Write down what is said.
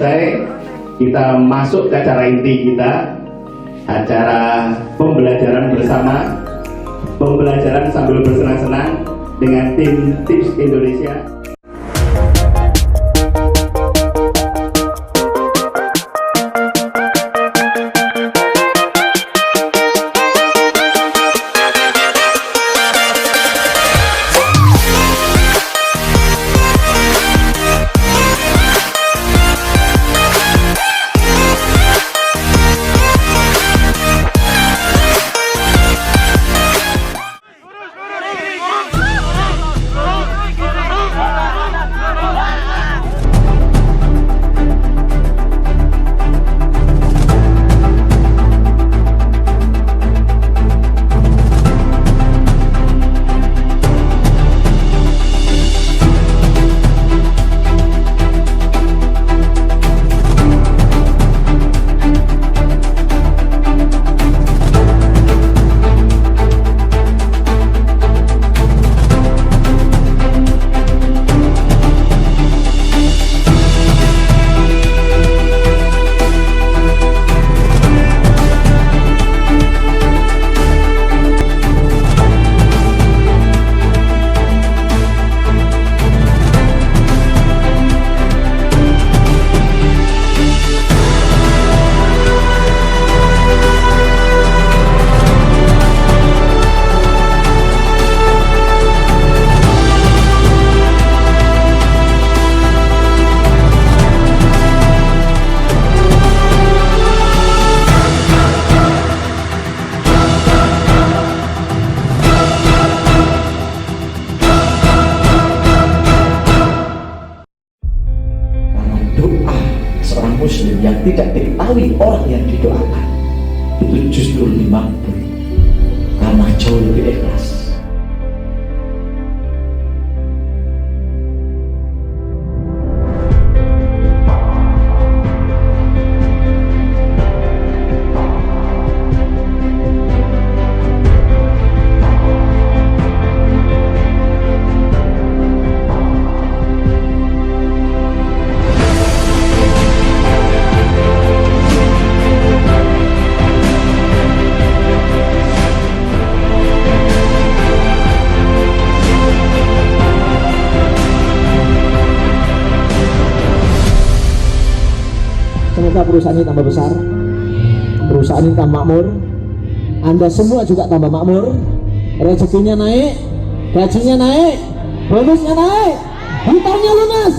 selesai, kita masuk ke acara inti kita, acara pembelajaran bersama, pembelajaran sambil bersenang-senang dengan tim Tips Indonesia. Doa seorang muslim yang tidak diketahui orang yang didoakan itu justru dimakbul karena jauh lebih ikhlas. Semoga perusahaan ini tambah besar, perusahaan ini tambah makmur, Anda semua juga tambah makmur, rezekinya naik, gajinya naik, bonusnya naik, hutangnya lunas.